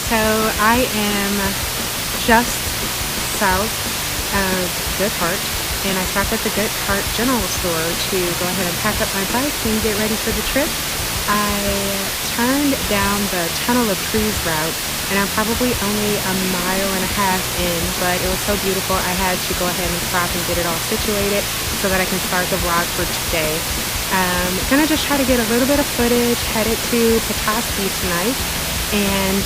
So I am just south of Goodhart, and I stopped at the Goodhart General Store to go ahead and pack up my bike and get ready for the trip. I turned down the Tunnel of Trees route, and I'm probably only a mile and a half in, but it was so beautiful I had to go ahead and stop and get it all situated so that I can start the vlog for today. Gonna just try to get a little bit of footage, headed to Petoskey tonight, and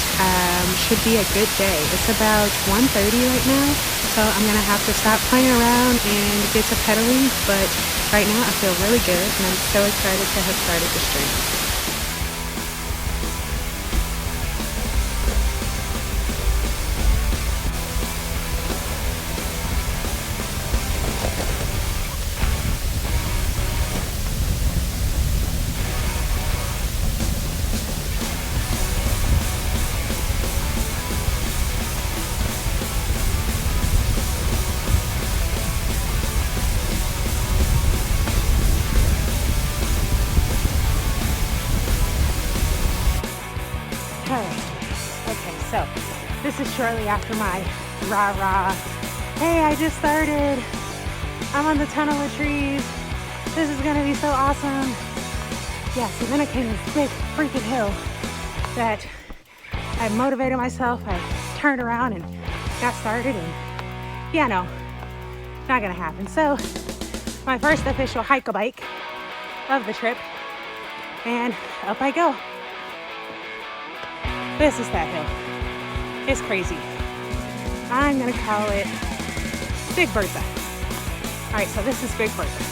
should be a good day. It's about 1:30 right now, so I'm gonna have to stop playing around and get to pedaling, but right now I feel really good and I'm so excited to have started this journey. Okay, so this is shortly after my rah-rah. Hey, I just started. I'm on the Tunnel of Trees. This is gonna be so awesome. Yeah, so then I came this big freaking hill that I motivated myself. I turned around and got started, and yeah, no, not gonna happen. So my first official hike-a-bike of the trip, and up I go. This is that hill. It's crazy. I'm gonna call it Big Bertha. All right, so this is Big Bertha.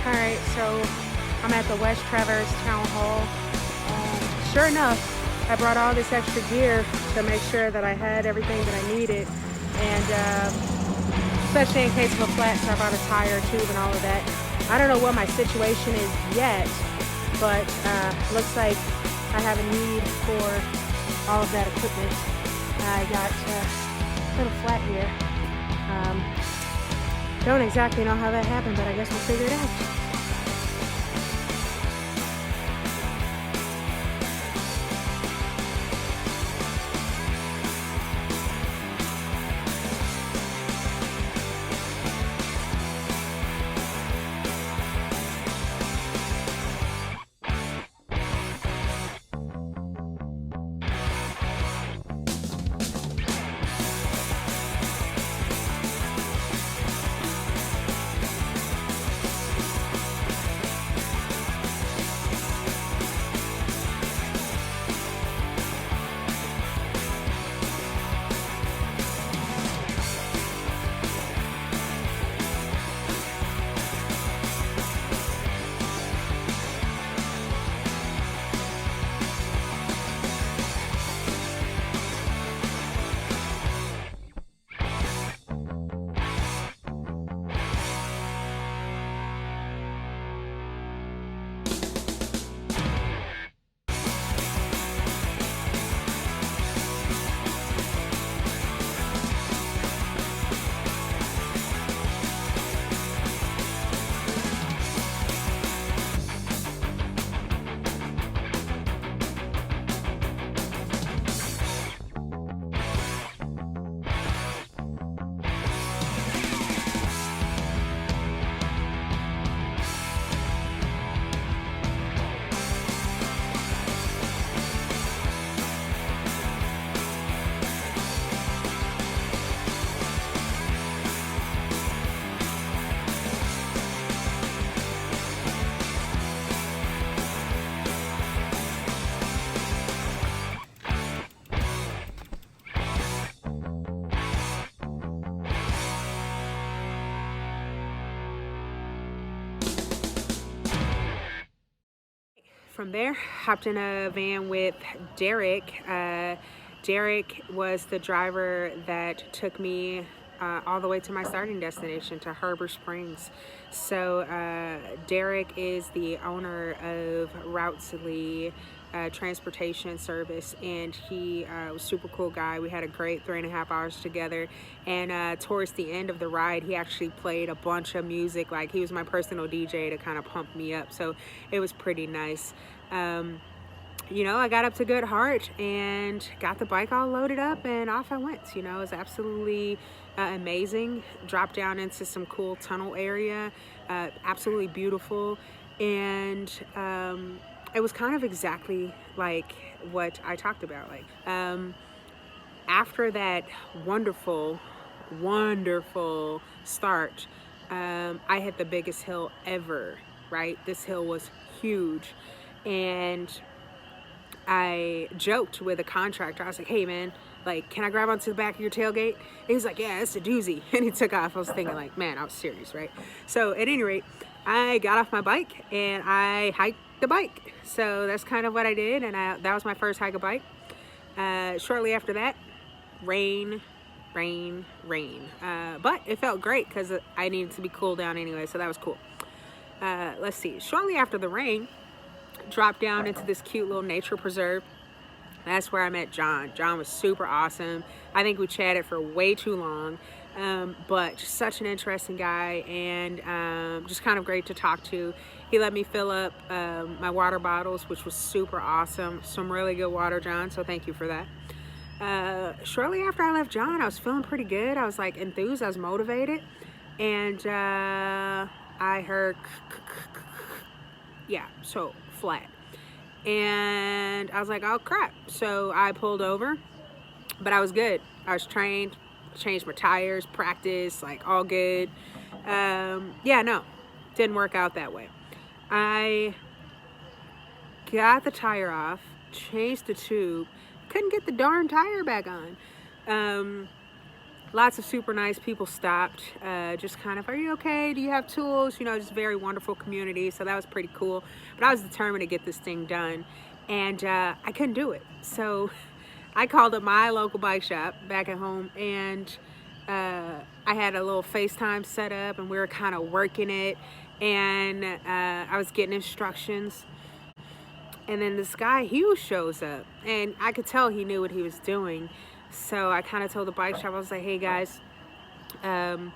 All right, so I'm at the West Traverse Town Hall. Sure enough, I brought all this extra gear to make sure that I had everything that I needed, and especially in case of a flat, so I brought a tire, tube, and all of that. I don't know what my situation is yet, but looks like I have a need for all of that equipment. I got a little flat here. Don't exactly know how that happened, but I guess we'll figure it out. From there, hopped in a van with Derek. Derek was the driver that took me all the way to my starting destination, to Harbor Springs. So Derek is the owner of Routes Lee transportation service, and he was a super cool guy. We had a great 3.5 hours together, and towards the end of the ride, he actually played a bunch of music. Like, he was my personal DJ to kind of pump me up, so it was pretty nice. I got up to Good Heart and got the bike all loaded up, and off I went. It was absolutely amazing. Dropped down into some cool tunnel area, absolutely beautiful, and it was kind of exactly like what I talked about. Like, after that wonderful, wonderful start, I hit the biggest hill ever, right? This hill was huge, and I joked with a contractor. I was like, hey man, like, can I grab onto the back of your tailgate? And he's like, yeah, it's a doozy. And he took off. I was thinking, like, man, I was serious, right? So at any rate, I got off my bike and I hiked the bike. So that's kind of what I did, and that was my first hike a bike. Shortly after that, rain. But it felt great because I needed to be cooled down anyway, so that was cool. Let's see. Shortly after the rain, dropped down into this cute little nature preserve. That's where I met John. John was super awesome. I think we chatted for way too long, but just such an interesting guy, and just kind of great to talk to. He let me fill up my water bottles, which was super awesome. Some really good water, John, so thank you for that. Shortly after I left John, I was feeling pretty good. I was like enthused, I was motivated, and I heard so flat, and I was like, oh crap. So I pulled over, but I was good. I was trained, changed my tires, practiced, like all good. No, didn't work out that way. I got the tire off, changed the tube, couldn't get the darn tire back on. Lots of super nice people stopped, just kind of, are you okay? Do you have tools? Just very wonderful community. So that was pretty cool. But I was determined to get this thing done, and I couldn't do it. So I called up my local bike shop back at home, and I had a little FaceTime set up, and we were kind of working it, and I was getting instructions. And then this guy, Hugh, shows up, and I could tell he knew what he was doing. So I kind of told the bike shop, I was like, hey guys, I'm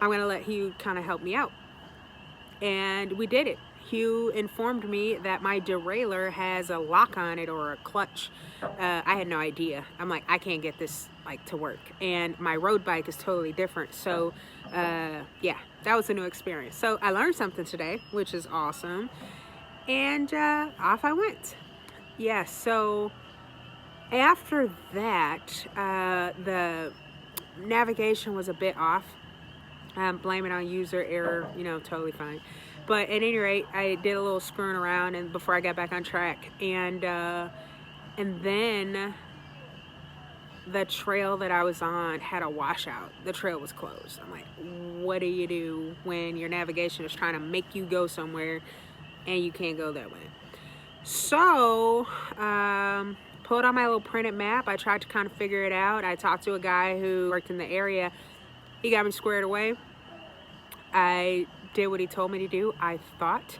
going to let Hugh kind of help me out. And we did it. Hugh informed me that my derailleur has a lock on it, or a clutch. I had no idea. I'm like, I can't get this to work. And my road bike is totally different. So that was a new experience. So I learned something today, which is awesome. And off I went. So after that, the navigation was a bit off. Blame it on user error, totally fine. But at any rate, I did a little screwing around and before I got back on track. And then the trail that I was on had a washout. The trail was closed. I'm like, what do you do when your navigation is trying to make you go somewhere and you can't go that way? So, pulled out my little printed map. I tried to kind of figure it out. I talked to a guy who worked in the area. He got me squared away. I did what he told me to do, I thought,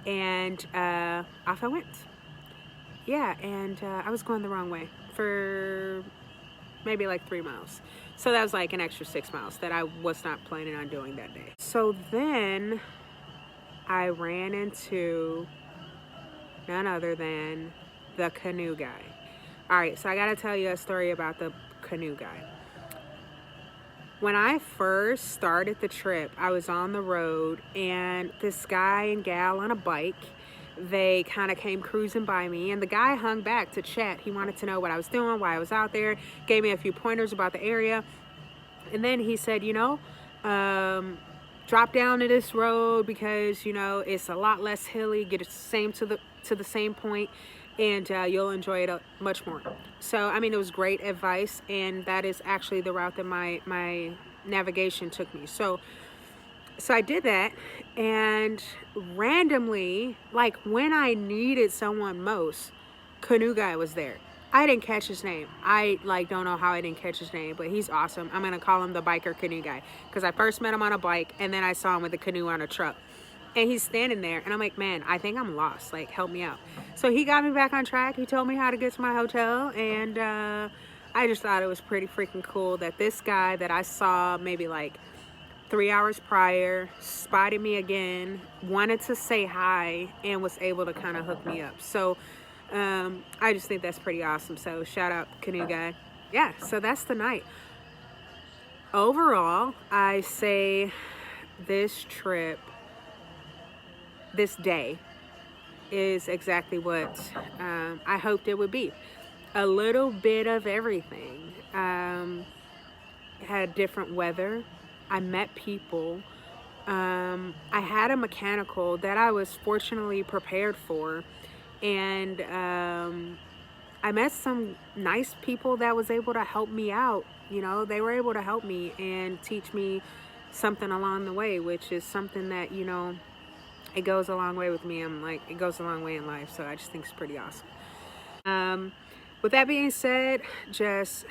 and off I went. And I was going the wrong way for maybe 3 miles. So that was an extra 6 miles that I was not planning on doing that day. So then I ran into none other than the canoe guy. All right, so I gotta tell you a story about the canoe guy. When I first started the trip, I was on the road, and this guy and gal on a bike, they kind of came cruising by me, and the guy hung back to chat. He wanted to know what I was doing, why I was out there, gave me a few pointers about the area, and then he said, drop down to this road because, it's a lot less hilly, get it to the same point, and you'll enjoy it much more. So, it was great advice, and that is actually the route that my navigation took me. So I did that, and randomly, when I needed someone most, canoe guy was there. I didn't catch his name. I like don't know how I didn't catch his name, but he's awesome. I'm gonna call him the biker canoe guy because I first met him on a bike and then I saw him with a canoe on a truck. And he's standing there and I'm like, man, I think I'm lost. Like, help me out. So he got me back on track. He told me how to get to my hotel, and I just thought it was pretty freaking cool that this guy that I saw maybe like 3 hours prior spotted me again, wanted to say hi, and was able to kind of hook me up. So I just think that's pretty awesome. So shout out canoe guy. Yeah, so that's the night. Overall, I say this trip, this day, is exactly what I hoped it would be. A little bit of everything. Had different weather. I met people. I had a mechanical that I was fortunately prepared for, and I met some nice people that was able to help me out. You know, they were able to help me and teach me something along the way, which is something that, you know, it goes a long way with me. I'm like, it goes a long way in life. So I just think it's pretty awesome. With that being said, just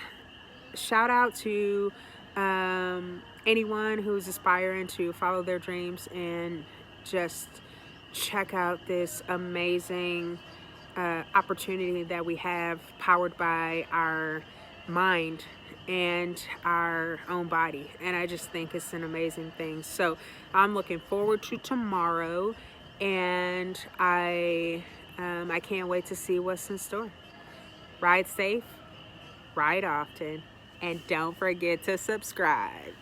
shout out to anyone who's aspiring to follow their dreams and just check out this amazing opportunity that we have, powered by our mind and our own body. And I just think it's an amazing thing. So I'm looking forward to tomorrow, and I can't wait to see what's in store. Ride safe, ride often, and don't forget to subscribe.